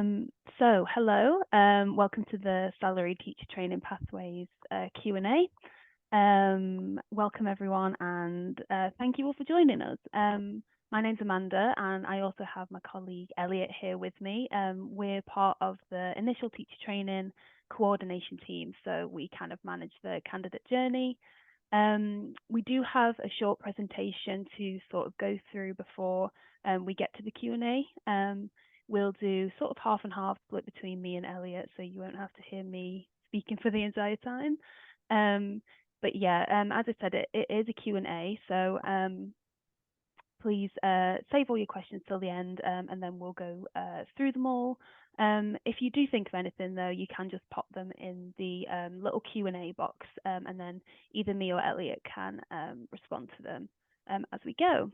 Hello, welcome to the Salary Teacher Training Pathways Q&A. Welcome everyone, and thank you all for joining us. My name's Amanda, and I also have my colleague Elliot here with me. We're part of the initial teacher training coordination team, so we kind of manage the candidate journey. We do have a short presentation to sort of go through before we get to the Q&A. We'll do sort of half and half split between me and Elliot, so you won't have to hear me speaking for the entire time. But yeah, as I said, it is a Q&A, so please save all your questions till the end, and then we'll go through them all. If you do think of anything, though, you can just pop them in the little Q&A box, and then either me or Elliot can respond to them as we go.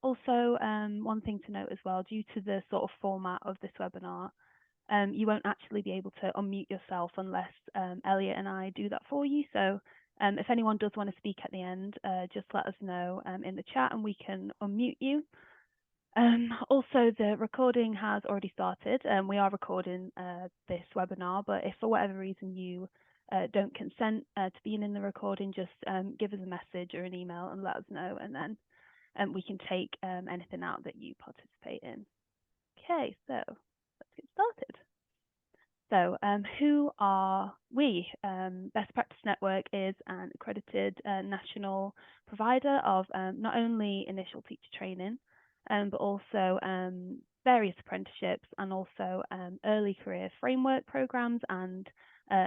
Also, one thing to note as well, due to the sort of format of this webinar, you won't actually be able to unmute yourself unless Elliot and I do that for you. So if anyone does want to speak at the end, just let us know in the chat and we can unmute you. Also, the recording has already started. We are recording this webinar, but if for whatever reason you don't consent to being in the recording, just give us a message or an email and let us know, and then we can take anything out that you participate in. Okay, so let's get started. So who are we? Best Practice Network is an accredited national provider of not only initial teacher training, but also various apprenticeships and also early career framework programs and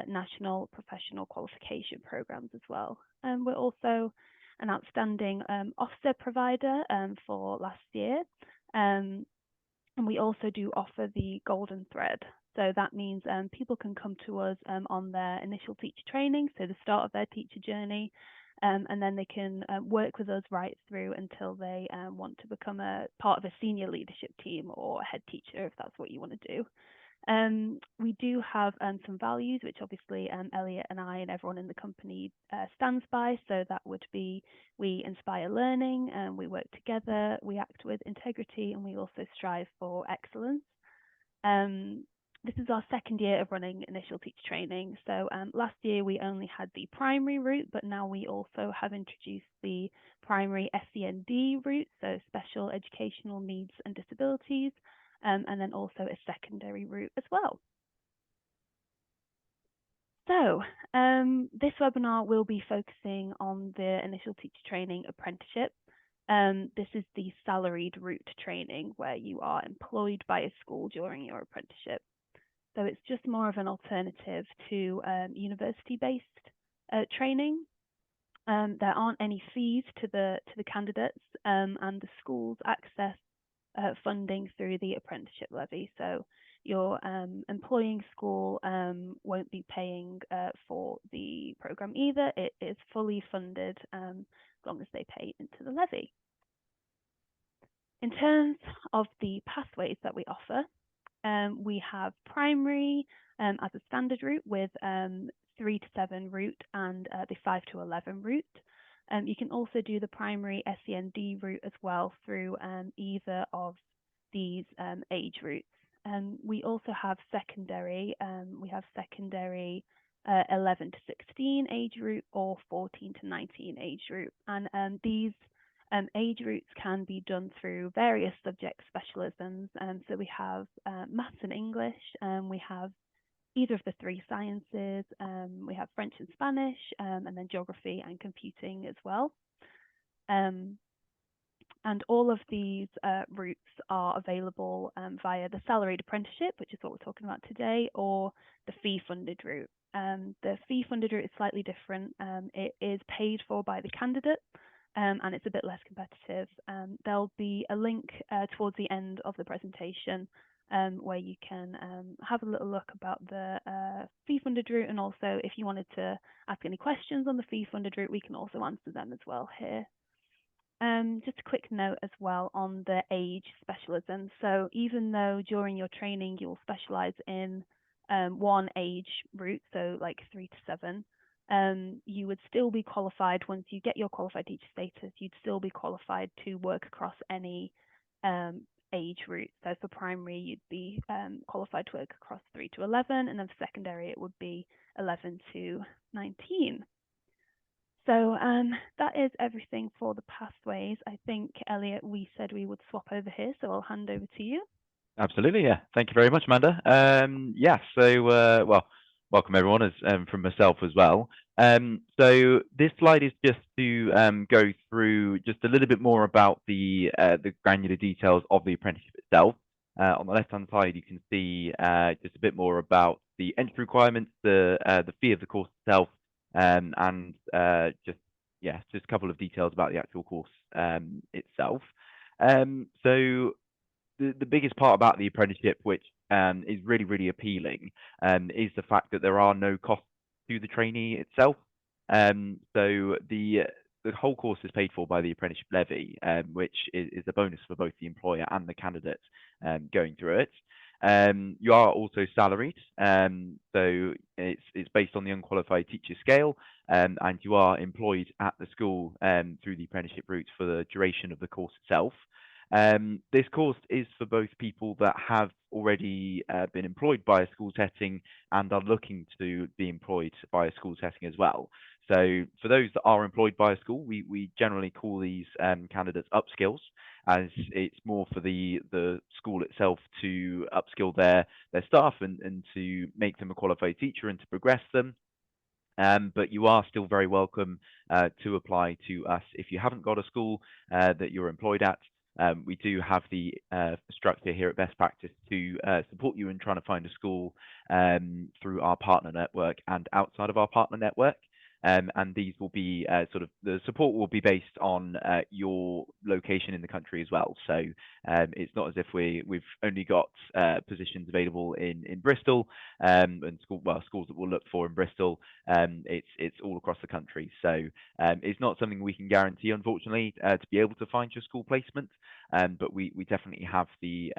national professional qualification programs as well. We're also an outstanding officer provider for last year. And we also do offer the golden thread. So that means people can come to us on their initial teacher training, so the start of their teacher journey, and then they can work with us right through until they want to become a part of a senior leadership team or a head teacher, if that's what you want to do. We do have some values, which obviously Elliot and I and everyone in the company stands by. So that would be, we inspire learning, and we work together, we act with integrity, and we also strive for excellence. This is our second year of running initial teacher training. So last year we only had the primary route, but now we also have introduced the primary SEND route, so special educational needs and disabilities, and then also a secondary route as well. So this webinar will be focusing on the initial teacher training apprenticeship. This is the salaried route training where you are employed by a school during your apprenticeship. So it's just more of an alternative to university-based training. There aren't any fees to the candidates, and the schools access funding through the apprenticeship levy. So your employing school won't be paying for the program either. It is fully funded as long as they pay into the levy. In terms of the pathways that we offer, we have primary as a standard route with 3 to 7 route and the 5 to 11 route. You can also do the primary SEND route as well through either of these age routes. We also have secondary. We have secondary 11 to 16 age route or 14 to 19 age route. And these age routes can be done through various subject specialisms. So we have maths and English, we have either of the 3 sciences, we have French and Spanish, and then geography and computing as well. And all of these routes are available via the salaried apprenticeship, which is what we're talking about today, or the fee-funded route. The fee-funded route is slightly different. It is paid for by the candidate, and it's a bit less competitive. There'll be a link towards the end of the presentation where you can have a little look about the fee-funded route, and also if you wanted to ask any questions on the fee-funded route, we can also answer them as well here. Just a quick note as well on the age specialism. So even though during your training you'll specialise in one age route, so like 3 to 7, you would still be qualified once you get your qualified teacher status. You'd still be qualified to work across any age routes. So for primary, you'd be qualified to work across 3 to 11, and then for secondary, it would be 11 to 19. So that is everything for the pathways. I think, Elliot, we said we would swap over here, so I'll hand over to you. Absolutely, yeah. Thank you very much, Amanda. Yeah, so well, welcome everyone as from myself as well. So this slide is just to go through just a little bit more about the granular details of the apprenticeship itself. On the left-hand side, you can see just a bit more about the entry requirements, the fee of the course itself, and just a couple of details about the actual course itself. So the biggest part about the apprenticeship, which is really, really appealing, is the fact that there are no costs to the trainee itself. So the whole course is paid for by the apprenticeship levy, which is a bonus for both the employer and the candidate going through it. You are also salaried, so it's based on the unqualified teacher scale, and you are employed at the school through the apprenticeship route for the duration of the course itself. This course is for both people that have already been employed by a school setting and are looking to be employed by a school setting as well. So for those that are employed by a school, we generally call these candidates upskills, as it's more for the school itself to upskill their staff and to make them a qualified teacher and to progress them. But you are still very welcome to apply to us if you haven't got a school that you're employed at. We do have the structure here at Best Practice to support you in trying to find a school through our partner network and outside of our partner network. And these will be the support will be based on your location in the country as well. So it's not as if we've only got positions available in Bristol and schools that we'll look for in Bristol. It's all across the country. So it's not something we can guarantee, unfortunately, to be able to find your school placement. But we definitely have the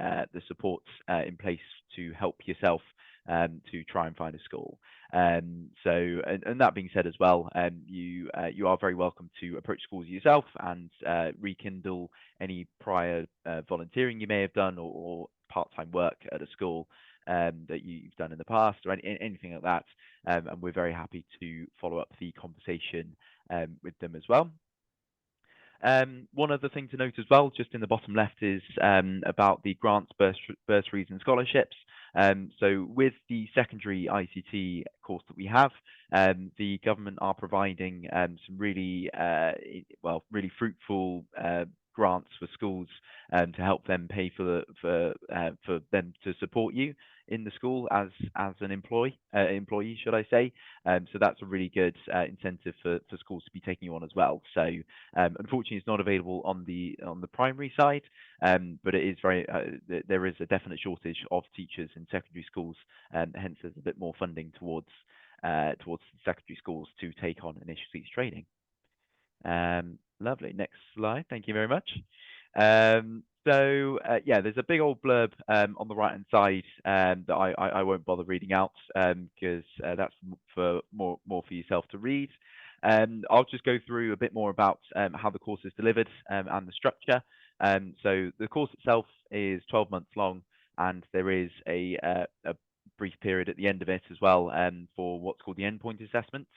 support in place to help yourself to try and find a school. And that being said as well, you are very welcome to approach schools yourself and rekindle any prior volunteering you may have done or part-time work at a school that you've done in the past or anything like that. And we're very happy to follow up the conversation with them as well. One other thing to note as well, just in the bottom left, is about the grants, bursaries, and scholarships. So with the secondary ICT course that we have, the government are providing some really, really fruitful grants for schools to help them pay for them to support you in the school as an employee, should I say. So that's a really good incentive for schools to be taking you on as well. So unfortunately, it's not available on the primary side, but it is there is a definite shortage of teachers in secondary schools, and hence there's a bit more funding towards secondary schools to take on initial teacher training. Lovely. Next slide. Thank you very much. There's a big old blurb on the right-hand side that I won't bother reading out because that's for more for yourself to read. I'll just go through a bit more about how the course is delivered and the structure. So the course itself is 12 months long, and there is a brief period at the end of it as well for what's called the endpoint assessment,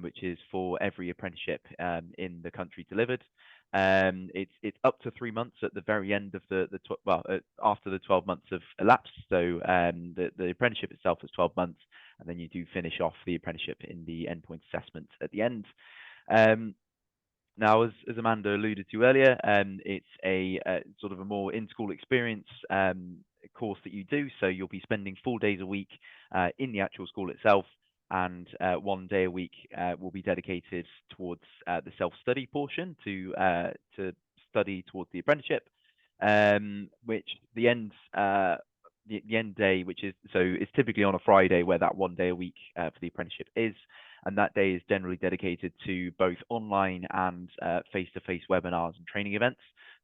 which is for every apprenticeship in the country delivered. It's up to 3 months at the very end of after the 12 months have elapsed. So the apprenticeship itself is 12 months, and then you do finish off the apprenticeship in the endpoint assessment at the end. Now, as Amanda alluded to earlier, it's a sort of a more in-school experience course that you do. So you'll be spending 4 days a week in the actual school itself, and 1 day a week will be dedicated towards the self-study portion to study towards the apprenticeship, which the end day, which is it's typically on a Friday, where that 1 day a week for the apprenticeship is, and that day is generally dedicated to both online and face-to-face webinars and training events.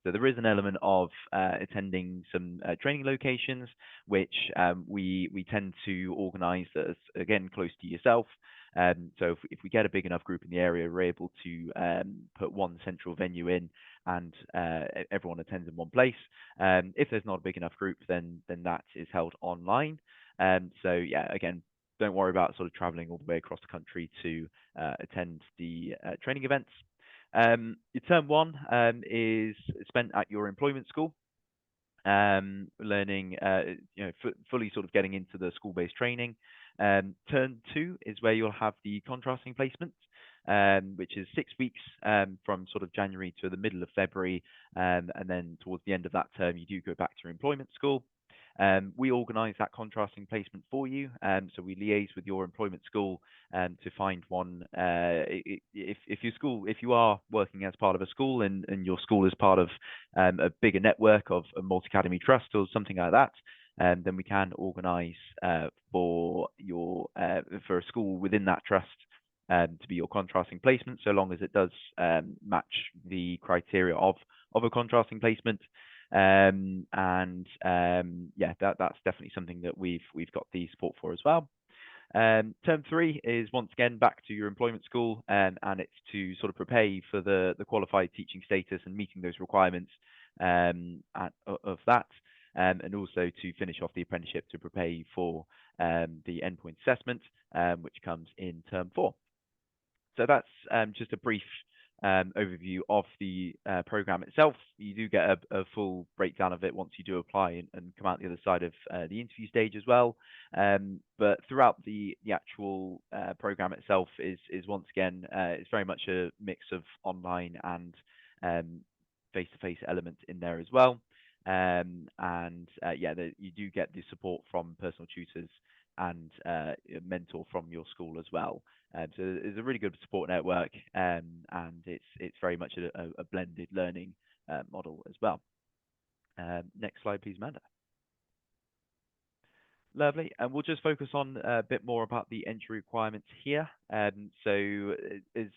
So there is an element of attending some training locations, which we tend to organise that's, again, close to yourself. So if we get a big enough group in the area, we're able to put one central venue in, and everyone attends in one place. If there's not a big enough group, then that is held online. So yeah, again, don't worry about sort of traveling all the way across the country to attend the training events. Your term one is spent at your employment school, learning, fully sort of getting into the school-based training. Term two is where you'll have the contrasting placement, which is 6 weeks from sort of January to the middle of February, and then towards the end of that term, you do go back to your employment school. We organise that contrasting placement for you, so we liaise with your employment school to find one. If you are working as part of a school and your school is part of a bigger network of a multi-academy trust or something like that, then we can organise for a school within that trust to be your contrasting placement, so long as it does match the criteria of a contrasting placement. Yeah, that's definitely something that we've got the support for as well. Term three is once again back to your employment school, and it's to sort of prepare you for the qualified teaching status and meeting those requirements of that, and also to finish off the apprenticeship to prepare you for the endpoint assessment, which comes in term four. So that's just a brief overview of the program itself. You do get a full breakdown of it once you do apply and come out the other side of the interview stage as well. But throughout the actual program itself is once again, it's very much a mix of online and face-to-face elements in there as well. You do get the support from personal tutors and a mentor from your school as well. So it's a really good support network, and it's very much a blended learning model as well. Next slide, please, Amanda. Lovely, and we'll just focus on a bit more about the entry requirements here. So, as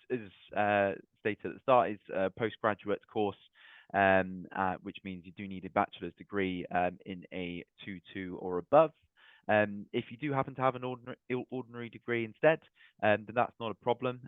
stated at the start, is a postgraduate course, which means you do need a bachelor's degree in a 2-2 or above. If you do happen to have an ordinary degree instead, then that's not a problem.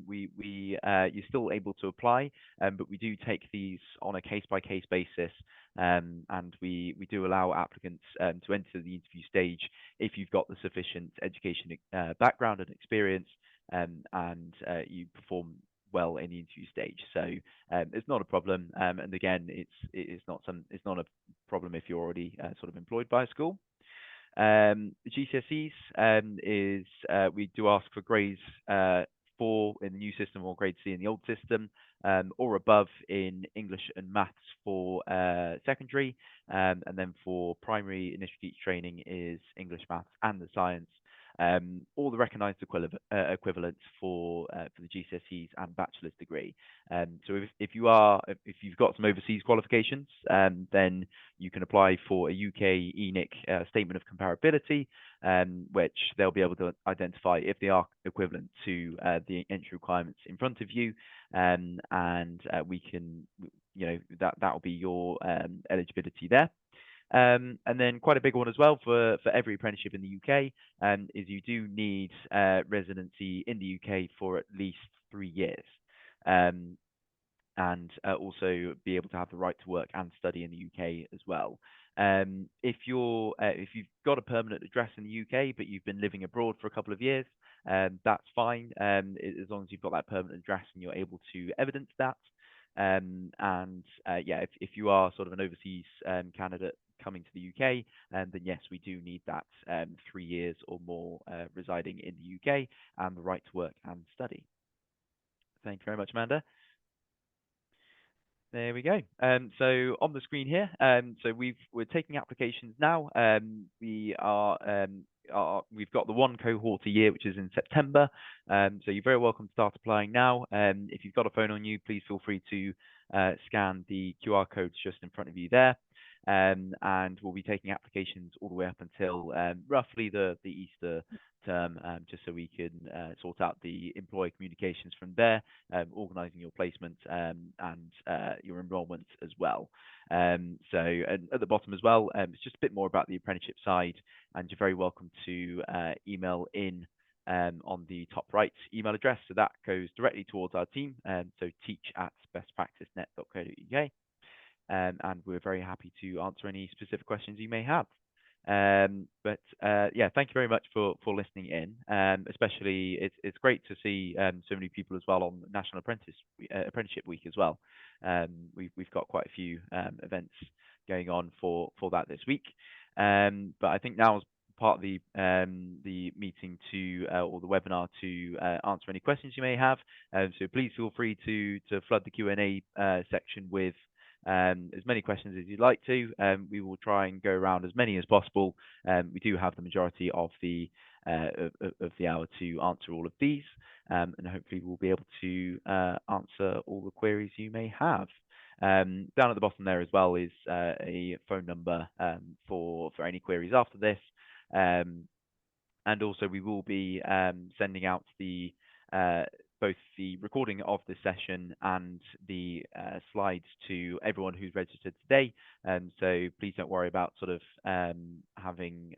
You're still able to apply, but we do take these on a case-by-case basis, and we do allow applicants to enter the interview stage if you've got the sufficient education background and experience, and you perform well in the interview stage. So it's not a problem, and again, it's not a problem if you're already sort of employed by a school. GCSEs is we do ask for grades 4 in the new system or grade C in the old system, or above in English and maths for secondary, and then for primary initial teacher training is English, maths, and the science. All the recognised equivalents for the GCSEs and bachelor's degree. So if you've got some overseas qualifications, then you can apply for a UK ENIC statement of comparability, which they'll be able to identify if they are equivalent to the entry requirements in front of you, and we can, that will be your eligibility there. And then quite a big one as well for every apprenticeship in the UK is you do need residency in the UK for at least 3 years, and also be able to have the right to work and study in the UK as well. If you've got a permanent address in the UK but you've been living abroad for a couple of years, that's fine, as long as you've got that permanent address and you're able to evidence that. If you are sort of an overseas candidate coming to the UK, then yes, we do need that 3 years or more residing in the UK and the right to work and study. Thank you very much, Amanda. There we go. So on the screen here, so we're taking applications now. We've got the one cohort a year, which is in September. So you're very welcome to start applying now. If you've got a phone on you, please feel free to scan the QR codes just in front of you there. and we'll be taking applications all the way up until roughly the Easter term, just so we can sort out the employer communications from there, organising your placement and your enrolment as well. So and at the bottom as well, it's just a bit more about the apprenticeship side, and you're very welcome to email in on the top right email address. So that goes directly towards our team, so teach@bestpracticenet.co.uk. And we're very happy to answer any specific questions you may have. But yeah, thank you very much for listening in. Especially, it's great to see so many people as well on National Apprenticeship Week as well. We've got quite a few events going on for that this week. But I think now is part of the meeting to or the webinar to answer any questions you may have. So please feel free to flood the Q&A section with as many questions as you'd like to. We will try and go around as many as possible. We do have the majority of the hour to answer all of these, and hopefully we'll be able to answer all the queries you may have. Down at the bottom there as well is a phone number for any queries after this. And also we will be sending out the both the recording of the session and the slides to everyone who's registered today. So please don't worry about sort of having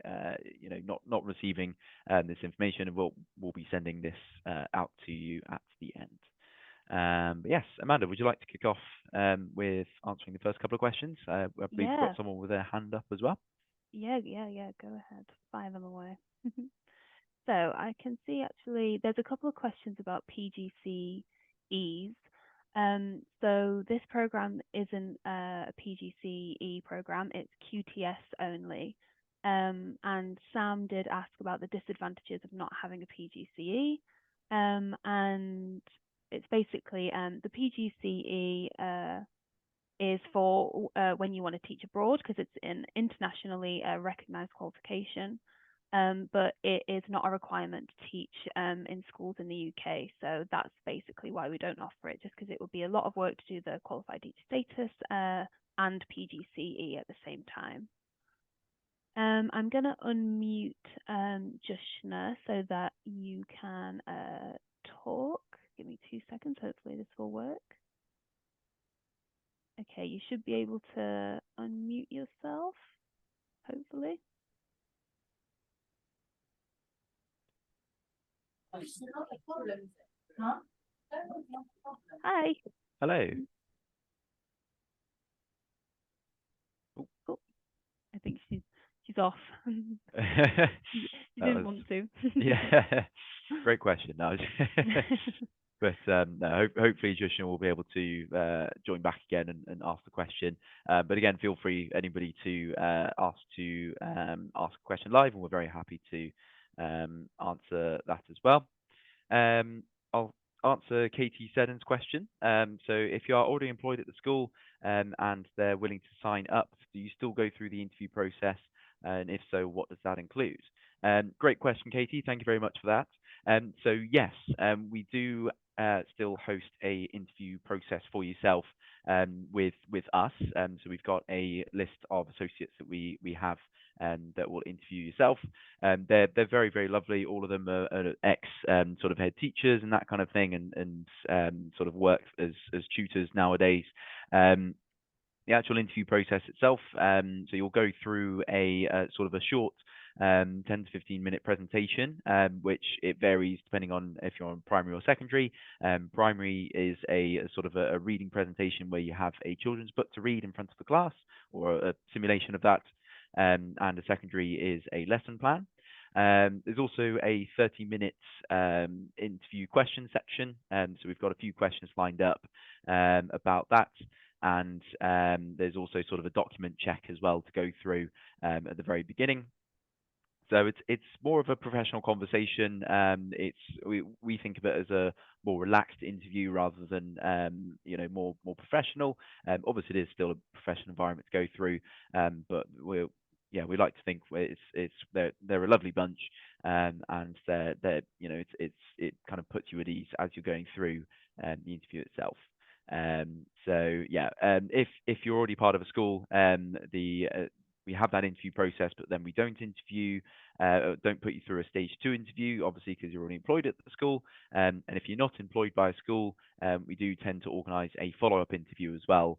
not receiving this information. We'll be sending this out to you at the end. But yes, Amanda, would you like to kick off with answering the first couple of questions? I believe we've got someone with their hand up as well. Yeah. Go ahead. Fire them away. So I can see actually there's a couple of questions about PGCEs. So this program isn't a PGCE program, it's QTS only. And Sam did ask about the disadvantages of not having a PGCE. And it's basically the PGCE is for when you want to teach abroad, because it's an internationally recognized qualification. But it is not a requirement to teach in schools in the UK. So that's basically why we don't offer it, just because it would be a lot of work to do the qualified teacher status and PGCE at the same time. I'm going to unmute Joshna so that you can talk. Give me 2 seconds. Hopefully this will work. Okay, you should be able to unmute yourself, hopefully. Hi. Hello. Oh, I think she's off. She didn't want to. Yeah, great question. No, but no, hopefully Joshua will be able to join back again and ask the question. But again, feel free anybody to ask a question live, and we're very happy to answer that as well. I'll answer Katie Seddon's question. So if you are already employed at the school and they're willing to sign up, do you still go through the interview process? And if so, what does that include? Great question, Katie. Thank you very much for that. So yes, we do still host a interview process for yourself with us. So we've got a list of associates that we have that will interview yourself. They're very, very lovely. All of them are ex sort of head teachers and that kind of thing, and sort of work as tutors nowadays. The actual interview process itself, so you'll go through a sort of a short 10 to 15 minute presentation, which it varies depending on if you're on primary or secondary. Primary is a sort of a reading presentation where you have a children's book to read in front of the class, or a simulation of that, and a secondary is a lesson plan. There's also a 30-minute interview question section, so we've got a few questions lined up about that. And there's also sort of a document check as well to go through at the very beginning. So it's more of a professional conversation. We think of it as a more relaxed interview rather than more professional. Obviously, it is still a professional environment to go through, but we like to think they're a lovely bunch, and it kind of puts you at ease as you're going through the interview itself. So yeah, if you're already part of a school, we have that interview process, but then we don't interview, don't put you through a stage 2 interview, obviously because you're already employed at the school. And if you're not employed by a school, we do tend to organise a follow-up interview as well,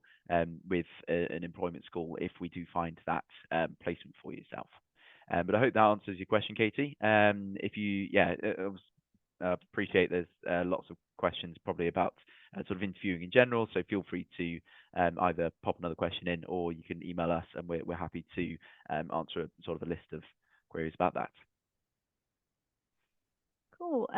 with an employment school if we do find that placement for yourself. But I hope that answers your question, Katie. If you, yeah, appreciate there's lots of questions probably about sort of interviewing in general, so feel free to either pop another question in, or you can email us, and we're happy to answer sort of a list of queries about that. Cool.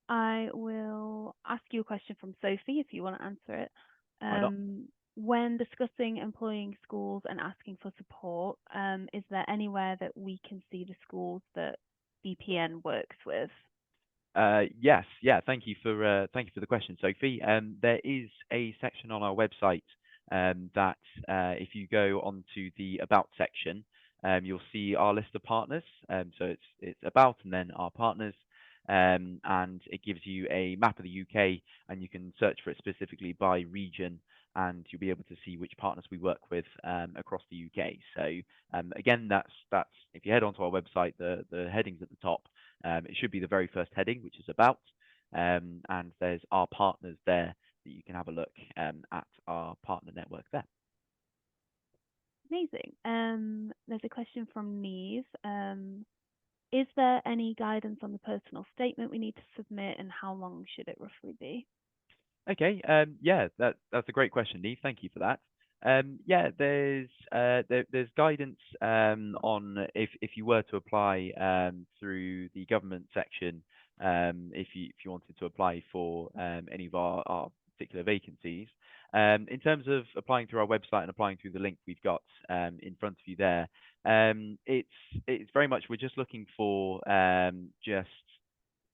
I will ask you a question from Sophie if you want to answer it. Why not? When discussing employing schools and asking for support, is there anywhere that we can see the schools that BPN works with? Yes, yeah. Thank you for the question, Sophie. There is a section on our website that if you go onto the About section, you'll see our list of partners. So it's About and then our partners, and it gives you a map of the UK, and you can search for it specifically by region, and you'll be able to see which partners we work with across the UK. So again, that's if you head onto our website, the headings at the top. It should be the very first heading, which is About, and there's our partners there that you can have a look at our partner network there. Amazing. There's a question from Neve. Is there any guidance on the personal statement we need to submit, and how long should it roughly be? Okay, yeah, that's a great question, Neve. Thank you for that. Yeah, there's guidance on if you were to apply through the government section, if you wanted to apply for any of our particular vacancies. In terms of applying through our website and applying through the link we've got in front of you there, it's very much we're just looking for just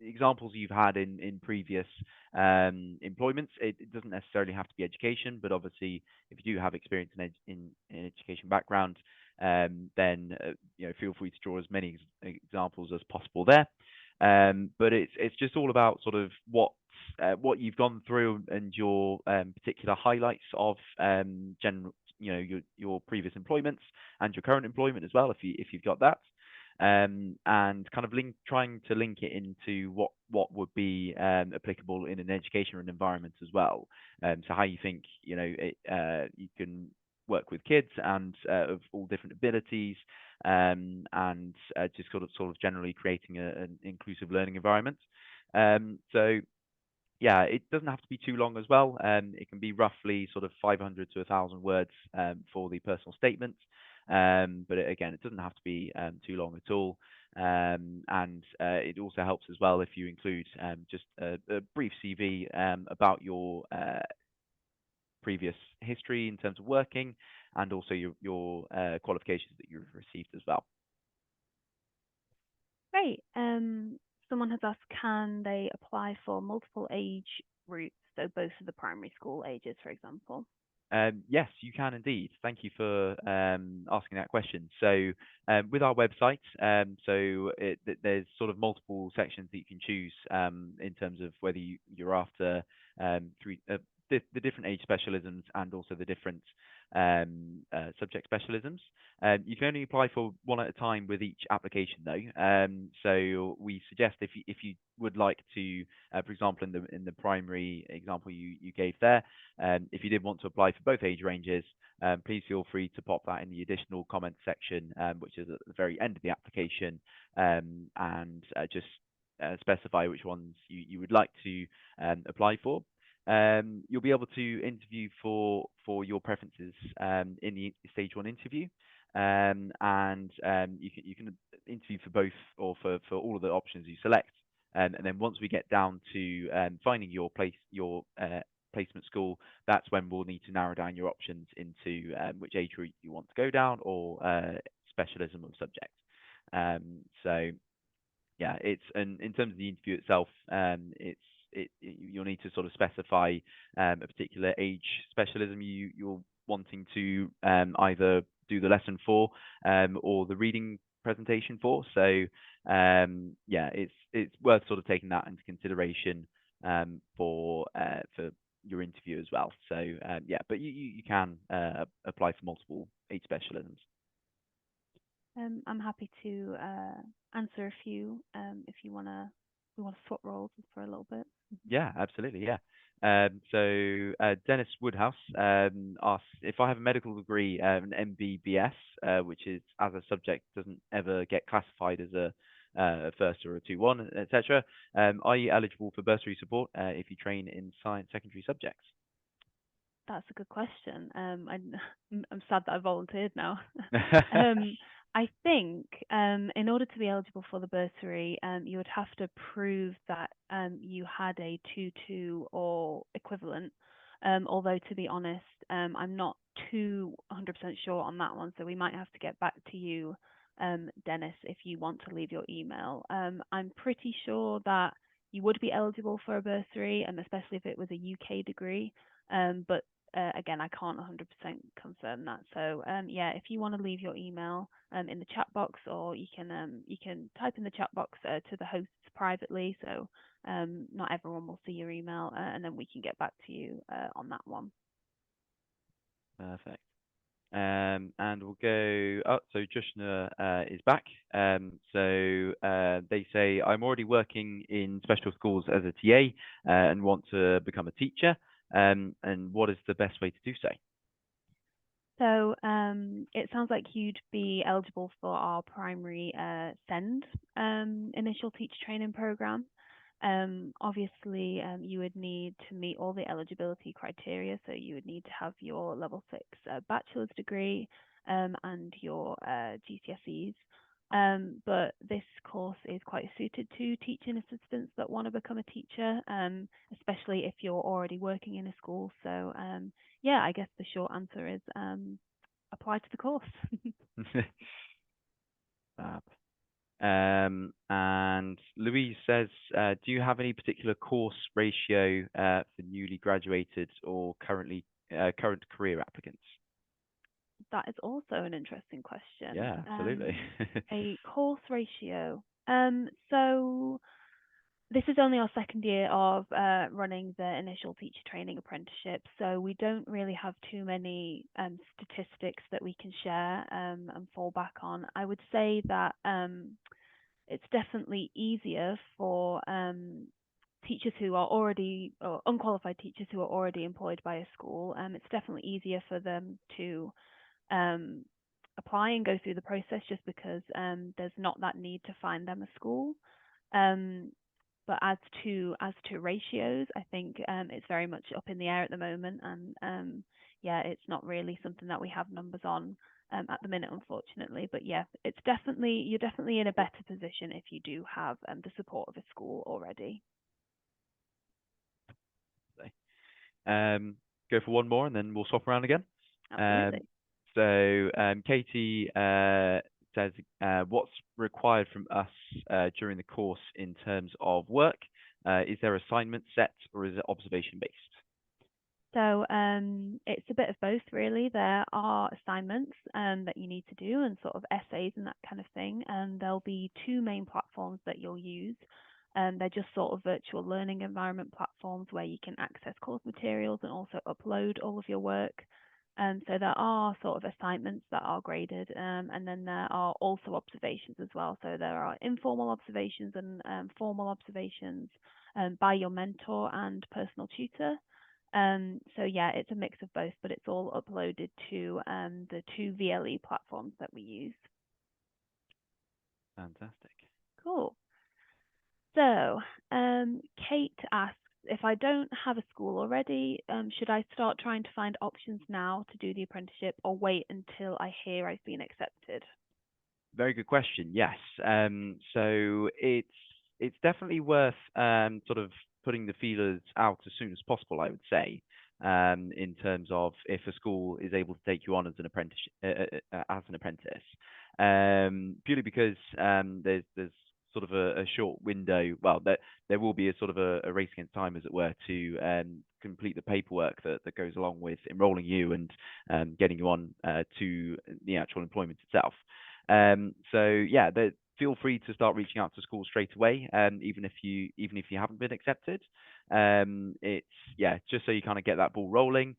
examples you've had in previous employments. It doesn't necessarily have to be education, but obviously, if you do have experience in education background, then feel free to draw as many examples as possible there. But it's just all about sort of what you've gone through and your particular highlights of general, your previous employments and your current employment as well, if you've got that. And kind of trying to link it into what would be applicable in an education or an environment as well. So how you think you can work with kids and of all different abilities, and just sort of generally creating an inclusive learning environment. So yeah, it doesn't have to be too long as well. It can be roughly sort of 500 to 1,000 words for the personal statement. But again, it doesn't have to be too long at all. And it also helps as well if you include just a brief CV about your previous history in terms of working, and also your qualifications that you've received as well. Great. Someone has asked, can they apply for multiple age groups, so both of the primary school ages, for example? Yes, you can indeed. Thank you for asking that question. So with our website, there's sort of multiple sections that you can choose in terms of whether you're after the different age specialisms and also the different subject specialisms. You can only apply for one at a time with each application, though. So we suggest if you would like to, for example, in the primary example you gave there, if you did want to apply for both age ranges, please feel free to pop that in the additional comments section, which is at the very end of the application, and just specify which ones you would like to apply for. You'll be able to interview for your preferences in the stage 1 interview, and you can interview for both or for all of the options you select. And then once we get down to finding your placement school, that's when we'll need to narrow down your options into which age route you want to go down, or specialism of subject. So yeah, in terms of the interview itself, you'll need to sort of specify a particular age specialism you're wanting to either do the lesson for or the reading presentation for. So yeah, it's worth sort of taking that into consideration for your interview as well. So yeah, but you can apply for multiple 8 specialisms. I'm happy to answer a few if you wanna we want to swap roles for a little bit. Yeah, absolutely. Yeah. Dennis Woodhouse asks if I have a medical degree, an MBBS, which is as a subject doesn't ever get classified as a first or a 2-1, etc. Are you eligible for bursary support if you train in science secondary subjects? That's a good question. I'm sad that I volunteered now. Um, I think in order to be eligible for the bursary, you would have to prove that you had a 2-2 or equivalent. Although to be honest, I'm not too 100% sure on that one, so we might have to get back to you, Dennis, if you want to leave your email. I'm pretty sure that you would be eligible for a bursary, especially if it was a UK degree. But again, I can't 100% confirm that. So yeah, if you want to leave your email in the chat box, or you can type in the chat box to the hosts privately. So not everyone will see your email, and then we can get back to you on that one. Perfect. And we'll go. Oh, so Jushna is back. They say I'm already working in special schools as a TA and want to become a teacher. And what is the best way to do so? So it sounds like you'd be eligible for our primary SEND initial teacher training program. Obviously, you would need to meet all the eligibility criteria. So you would need to have your level 6 bachelor's degree and your GCSEs. But this course is quite suited to teaching assistants that want to become a teacher, especially if you're already working in a school. So yeah, I guess the short answer is apply to the course. Fab. And Louise says, do you have any particular course ratio for newly graduated or current career applicants? That is also an interesting question. Yeah, absolutely. A course ratio. So this is only our second year of running the initial teacher training apprenticeship, so we don't really have too many statistics that we can share and fall back on. I would say that it's definitely easier for teachers who are already, or unqualified teachers who are already employed by a school. It's definitely easier for them to um, apply and go through the process, just because there's not that need to find them a school. Um, but as to ratios, I think it's very much up in the air at the moment, and yeah, it's not really something that we have numbers on at the minute, unfortunately. But yeah, you're definitely in a better position if you do have the support of a school already. Go for one more and then we'll swap around again. Absolutely. Katie says, what's required from us during the course in terms of work? Is there assignment set or is it observation based? So it's a bit of both, really. There are assignments that you need to do, and sort of essays and that kind of thing. And there'll be two main platforms that you'll use. They're just sort of virtual learning environment platforms where you can access course materials and also upload all of your work. So there are sort of assignments that are graded, and then there are also observations as well. So there are informal observations and formal observations by your mentor and personal tutor. So yeah, it's a mix of both, but it's all uploaded to the two VLE platforms that we use. Fantastic. Cool. So Kate asks, if I don't have a school already, should I start trying to find options now to do the apprenticeship, or wait until I hear I've been accepted? Very good question. Yes. It's definitely worth sort of putting the feelers out as soon as possible, I would say, in terms of if a school is able to take you on as an apprentice, purely because there's sort of a short window. Well, there will be a sort of a race against time, as it were, to complete the paperwork that goes along with enrolling you and getting you on to the actual employment itself. So yeah, feel free to start reaching out to schools straight away, even if you haven't been accepted. It's just so you kind of get that ball rolling.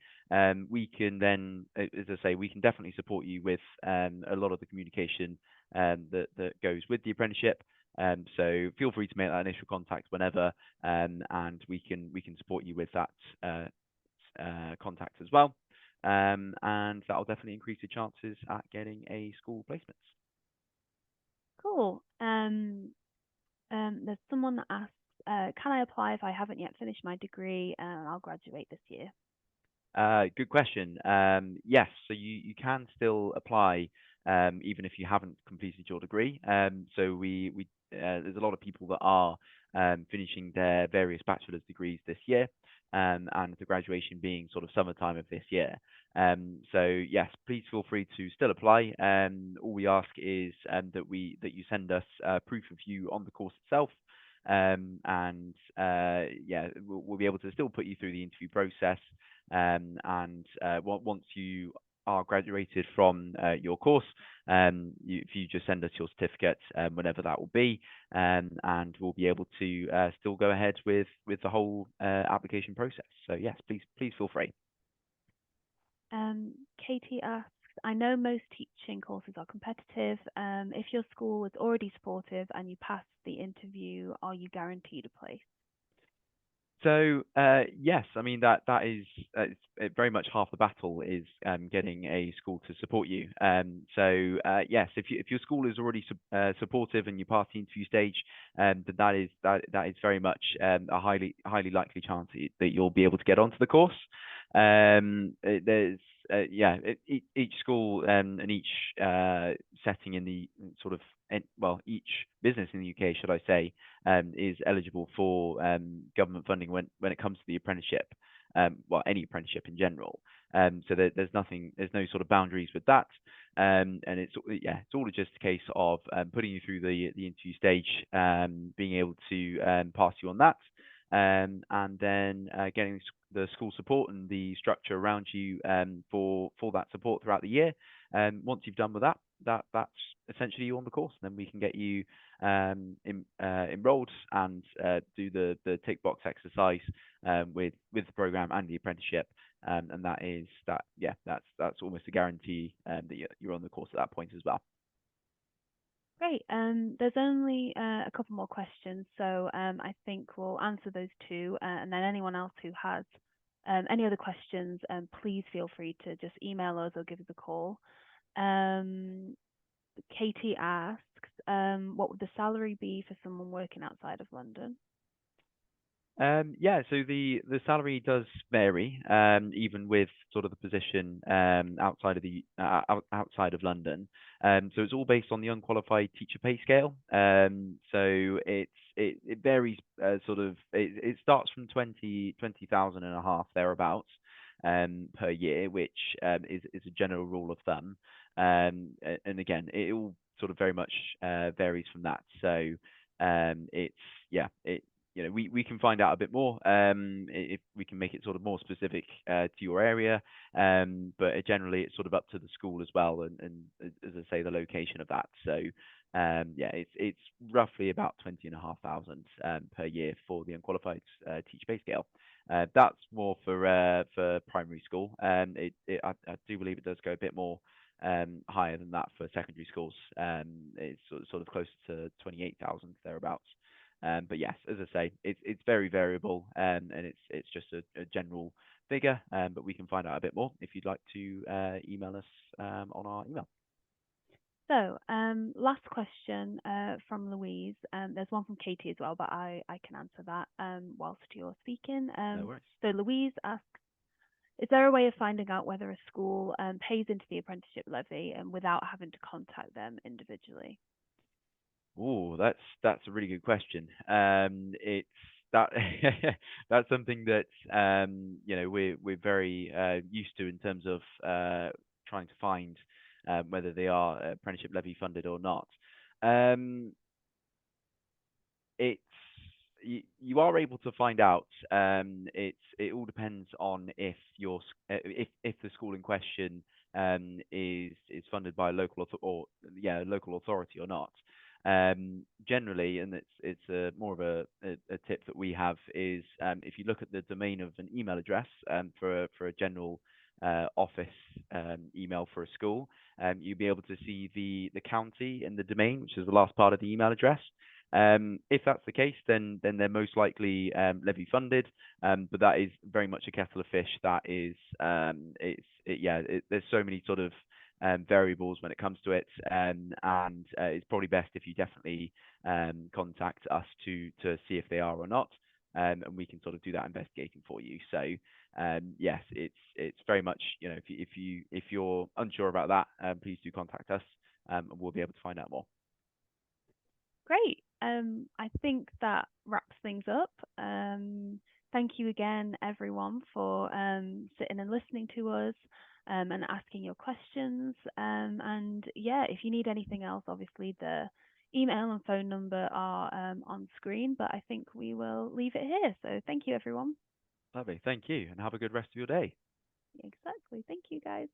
We can then, as I say, we can definitely support you with a lot of the communication that goes with the apprenticeship. So feel free to make that initial contact whenever, and we can support you with that contact as well. And that'll definitely increase your chances at getting a school placement. Cool. There's someone that asks, can I apply if I haven't yet finished my degree and I'll graduate this year? Good question. Yes, so you can still apply even if you haven't completed your degree. So we there's a lot of people that are finishing their various bachelor's degrees this year, and the graduation being sort of summertime of this year. So yes, please feel free to still apply. All we ask is that you send us proof of you on the course itself. And we'll be able to still put you through the interview process. Once you are graduated from your course, if you just send us your certificate, whenever that will be, and we'll be able to still go ahead with the whole application process. So yes, please feel free. Katie asks, I know most teaching courses are competitive. If your school was already supportive and you passed the interview, are you guaranteed a place? So yes, I mean that is very much half the battle is getting a school to support you. So yes, if your school is already supportive and you pass the interview stage, then that is very much a highly likely chance that you'll be able to get onto the course. There's each school and each setting in the sort of each business in the UK, should I say, is eligible for government funding when it comes to the apprenticeship, any apprenticeship in general. So there's no sort of boundaries with that, and it's all just a case of putting you through the interview stage, being able to pass you on that, and then getting the school support and the structure around you for that support throughout the year. Once you've done with that's essentially you on the course. And then we can get you enrolled and do the tick box exercise with the program and the apprenticeship. And that's almost a guarantee that you're on the course at that point as well. Great. There's only a couple more questions, so I think we'll answer those two, and then anyone else who has any other questions, please feel free to just email us or give us a call. Katie asks, what would the salary be for someone working outside of London? So the salary does vary, even with sort of the position outside of London. So it's all based on the unqualified teacher pay scale. So it varies. It starts from 20,000 and a half thereabouts per year, which is a general rule of thumb. And again, it all sort of very much varies from that. So we can find out a bit more if we can make it sort of more specific to your area. But generally, it's sort of up to the school as well, and as I say, the location of that. So it's roughly about 20,500 per year for the unqualified teacher pay scale. That's more for primary school. I do believe it does go a bit more higher than that for secondary schools. It's sort of close to 28,000 thereabouts. But yes, as I say, it's very variable, and it's just a general figure. But we can find out a bit more if you'd like to email us on our email. So, last question from Louise. There's one from Katie as well, but I can answer that whilst you're speaking. No worries. So Louise asks, is there a way of finding out whether a school pays into the apprenticeship levy without having to contact them individually? Oh, that's a really good question. It's that that's something that we're very used to in terms of trying to find whether they are apprenticeship levy funded or not. It's you are able to find out. It all depends on if if the school in question is funded by a local authority or not. Generally, and it's more of a tip that we have is if you look at the domain of an email address for a general office email for a school, you'll be able to see the county in the domain, which is the last part of the email address. If that's the case, then they're most likely levy funded, but that is very much a kettle of fish. That is, there's so many sort of variables when it comes to it, and it's probably best if you definitely contact us to see if they are or not, and we can sort of do that investigating for you. So yes, it's very much, if you're unsure about that, please do contact us, and we'll be able to find out more. Great. I think that wraps things up. Thank you again, everyone, for sitting and listening to us and asking your questions. And yeah, if you need anything else, obviously the email and phone number are on screen, but I think we will leave it here. So thank you, everyone. Lovely. Thank you, and have a good rest of your day. Exactly. Thank you, guys.